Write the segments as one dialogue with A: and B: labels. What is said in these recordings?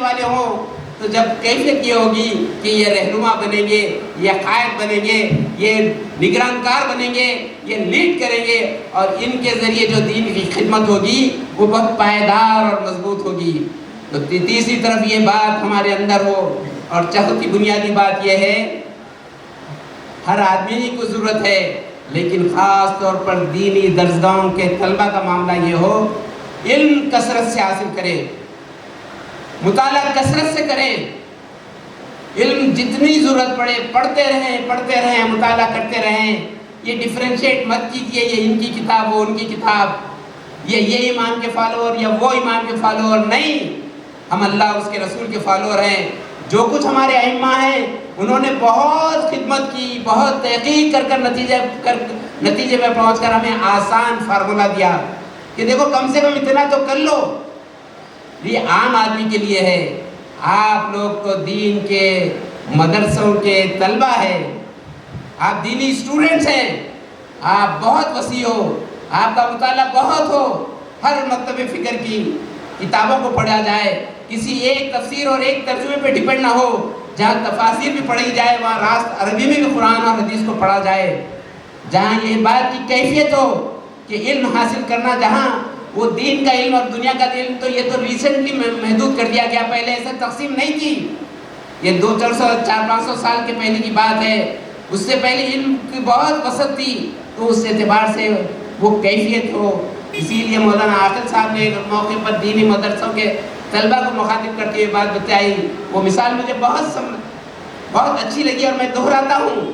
A: والے ہوں تو جب کیفیت یہ ہوگی کہ یہ رہنما بنیں گے، یہ قائد بنیں گے، یہ نگرانکار بنیں گے، یہ لیڈ کریں گے، اور ان کے ذریعے جو دین کی خدمت ہوگی وہ بہت پائیدار اور مضبوط ہوگی۔ تو تیسری طرف یہ بات ہمارے اندر ہو، اور چوتھی بنیادی بات یہ ہے ہر آدمی کو ضرورت ہے، لیکن خاص طور پر دینی درسگاہوں کے طلبہ کا معاملہ یہ ہو علم کثرت سے حاصل کرے، مطالعہ کثرت سے کریں، علم جتنی ضرورت پڑے پڑھتے رہیں، مطالعہ کرتے رہیں۔ یہ ڈیفرینشیٹ مت کیجیے یہ ان کی کتاب وہ ان کی کتاب، یہ امام کے فالوور یا وہ امام کے فالوور، نہیں، ہم اللہ اور اس کے رسول کے فالوور ہیں۔ جو کچھ ہمارے ائمہ ہیں انہوں نے بہت خدمت کی، بہت تحقیق کر نتیجے میں پہنچ کر ہمیں آسان فارمولہ دیا کہ دیکھو کم سے کم اتنا تو کر لو۔ یہ عام آدمی کے لیے ہے، آپ لوگ تو دین کے مدرسوں کے طلبہ ہیں، آپ دینی اسٹوڈنٹس ہیں، آپ بہت وسیع ہو، آپ کا مطالعہ بہت ہو، ہر مکتب فکر کی کتابوں کو پڑھا جائے، کسی ایک تفسیر اور ایک ترجمے پہ ڈپینڈ نہ ہو، جہاں تفاسیر بھی پڑھی جائے وہاں راست عربی میں بھی قرآن اور حدیث کو پڑھا جائے، جہاں یہ بات کی کیفیت ہو کہ علم حاصل کرنا، جہاں وہ دین کا علم اور دنیا کا علم تو یہ تو ریسنٹلی محدود کر دیا گیا، پہلے ایسا تقسیم نہیں تھی، یہ 400-500 سال کے پہلے کی بات ہے، اس سے پہلے علم کی بہت وسعت تھی، تو اس اعتبار سے وہ کیفیت ہو۔ اسی لیے مولانا عاقل صاحب نے ایک موقع پر دینی مدرسوں کے طلبہ کو مخاطب کرتے ہوئے بات بتائی، وہ مثال مجھے بہت اچھی لگی اور میں دہراتا ہوں۔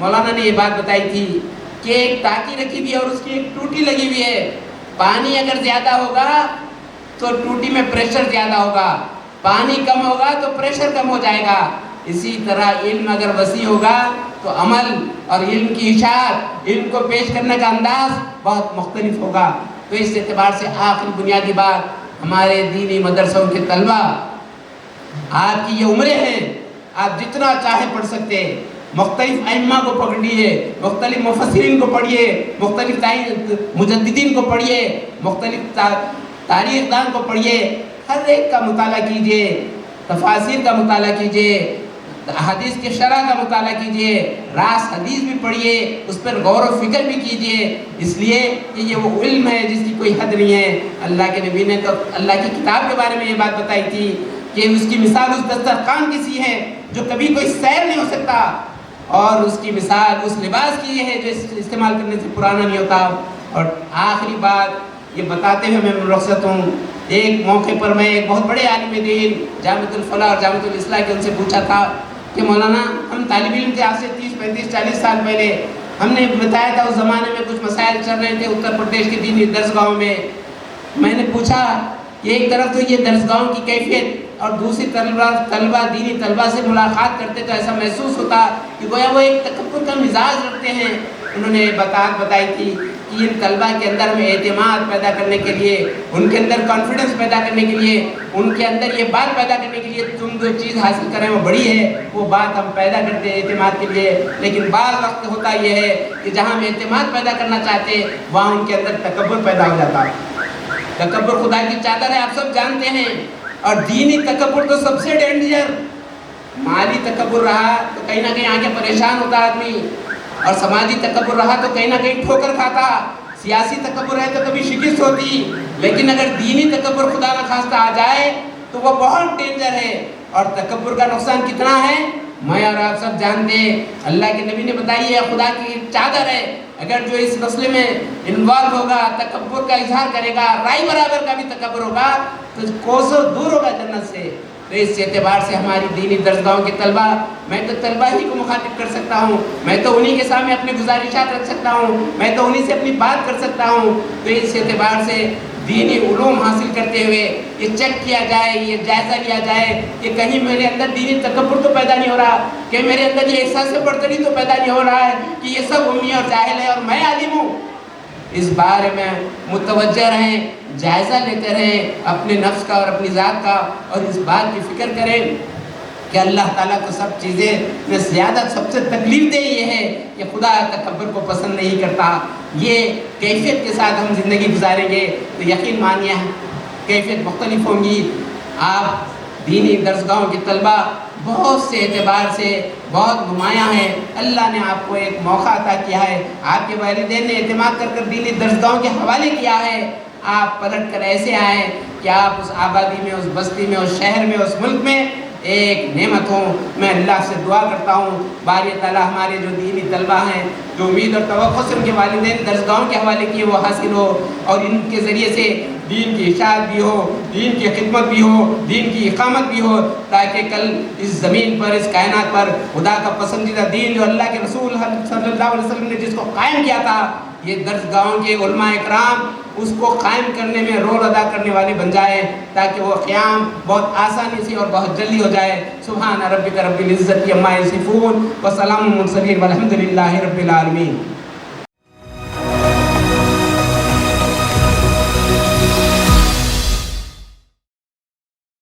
A: مولانا نے یہ بات بتائی تھی کہ ایک ٹانکی رکھی ہوئی ہے اور اس کی ایک ٹوٹی لگی ہوئی ہے، پانی اگر زیادہ ہوگا تو ٹوٹی میں پریشر زیادہ ہوگا، پانی کم ہوگا تو پریشر کم ہو جائے گا۔ اسی طرح علم اگر وسیع ہوگا تو عمل اور علم کی اشاعت، علم کو پیش کرنے کا انداز بہت مختلف ہوگا۔ تو اس اعتبار سے آخری بنیادی بات ہمارے دینی مدرسوں کے طلبہ، آپ کی یہ عمریں ہیں، آپ جتنا چاہے پڑھ سکتے ہیں، مختلف ائمہ کو پکڑیے، مختلف مفسرین کو پڑھیے، مختلف مجددین کو پڑھیے، مختلف تاریخ دان کو پڑھیے، ہر ایک کا مطالعہ کیجیے، تفاسیر کا مطالعہ کیجیے، حدیث کے شرح کا مطالعہ کیجیے، راس حدیث بھی پڑھیے، اس پر غور و فکر بھی کیجیے، اس لیے کہ یہ وہ علم ہے جس کی کوئی حد نہیں ہے۔ اللہ کے نبی نے تو اللہ کی کتاب کے بارے میں یہ بات بتائی تھی کہ اس کی مثال اس دسترخوان کی سی ہے جو کبھی کوئی سیر نہیں ہو سکتا، اور اس کی مثال اس لباس کی یہ ہے جو استعمال کرنے سے پرانا نہیں ہوتا۔ اور آخری بات یہ بتاتے ہوئے میں رخصت ہوں، ایک موقع پر میں ایک بہت بڑے عالم دین جامعۃ الفلاح اور جامعۃ الاصلاح کے ان سے پوچھا تھا کہ مولانا ہم طالب علم تھے، آج سے 30-35-40 سال پہلے، ہم نے بتایا تھا اس زمانے میں کچھ مسائل چل رہے تھے اتر پردیش کے دینی درسگاہوں میں، میں نے پوچھا کہ ایک طرف تو یہ درسگاہوں کی کیفیت اور دوسری طلبہ دینی طلبہ سے ملاقات کرتے تو ایسا محسوس ہوتا کہ گویا وہ ایک تکبر کا مزاج رکھتے ہیں۔ انہوں نے بتائی تھی کہ ان طلبہ کے اندر میں اعتماد پیدا کرنے کے لیے، ان کے اندر کانفیڈنس پیدا کرنے کے لیے، ان کے اندر یہ بات پیدا کرنے کے لیے تم جو چیز حاصل کریں وہ بڑی ہے، وہ بات ہم پیدا کرتے ہیں اعتماد کے لیے، لیکن بعض وقت ہوتا یہ ہے کہ جہاں ہم اعتماد پیدا کرنا چاہتے ہیں وہاں ان کے اندر تکبر پیدا ہو جاتا ہے۔ تکبر خدا کی چادر ہے، آپ سب جانتے ہیں، اور دینی تکبر تو سب سے ڈینجر۔ مالی تکبر رہا تو کہیں نہ کہیں آگے پریشان ہوتا آدمی، اور سماجی تکبر رہا تو کہیں نہ کہیں ٹھوکر کھاتا، سیاسی تکبر ہے تو کبھی شکست ہوتی، لیکن اگر دینی تکبر خدا نخواستہ آ جائے تو وہ بہت ڈینجر ہے۔ اور تکبر کا نقصان کتنا ہے میں اور آپ سب جانتے ہیں، اللہ کے نبی نے بتائی ہے، خدا کی چادر ہے، اگر جو اس مسئلے میں انوالو ہوگا، تکبر کا اظہار کرے گا، رائی برابر کا بھی تکبر ہوگا تو کوسوں دور ہوگا جنت سے۔ تو اس اعتبار سے ہماری دینی درسگاہوں کے طلبہ، میں تو طلبہ ہی کو مخاطب کر سکتا ہوں، میں تو انہی کے سامنے اپنی گزارشات رکھ سکتا ہوں، میں تو انہی سے اپنی بات کر سکتا ہوں۔ تو اس اعتبار سے دینی علوم حاصل کرتے ہوئے یہ چیک کیا جائے، یہ جائزہ لیا جائے کہ کہیں میرے اندر دینی تکبر تو پیدا نہیں ہو رہا، کہ میرے اندر یہ احساس برتری تو پیدا نہیں ہو رہا ہے کہ یہ سب امی اور جاہل ہے اور میں عالم ہوں۔ اس بارے میں متوجہ رہیں، جائزہ لیتے رہیں اپنے نفس کا اور اپنی ذات کا، اور اس بات کی فکر کریں کہ اللہ تعالیٰ کو سب چیزیں میں زیادہ سب سے تکلیف دہ یہ ہے کہ خدا تکبر کو پسند نہیں کرتا۔ یہ کیفیت کے ساتھ ہم زندگی گزاریں گے تو یقین مانیے کیفیت مختلف ہوں گی۔ آپ دینی درسگاہوں کے طلبہ بہت سے اعتبار سے بہت نمایاں ہیں. اللہ نے آپ کو ایک موقع عطا کیا ہے, آپ کے والدین نے اعتماد کر دینی درسگاہوں کے حوالے کیا ہے. آپ پلٹ کر ایسے آئے کہ آپ اس آبادی میں, اس بستی میں, اس شہر میں, اس ملک میں ایک نعمت ہوں. میں اللہ سے دعا کرتا ہوں باری تعالیٰ ہمارے جو دینی طلبہ ہیں, جو امید اور توقع سے ان کے والدین درسگاہوں کے حوالے کیے وہ حاصل ہو, اور ان کے ذریعے سے دین کی اشاعت بھی ہو, دین کی خدمت بھی ہو, دین کی اقامت بھی ہو, تاکہ کل اس زمین پر, اس کائنات پر خدا کا پسندیدہ دین جو اللہ کے رسول صلی اللہ علیہ وسلم نے جس کو قائم کیا تھا, یہ درسگاہوں کے علماء اکرام اس کو قائم کرنے میں رول ادا کرنے والے بن جائے, تاکہ وہ قیام بہت آسانی سے اور بہت جلدی ہو جائے. سبحان ربک رب العزت عما یصفون وسلام المرسلین والحمد للہ رب العالمین.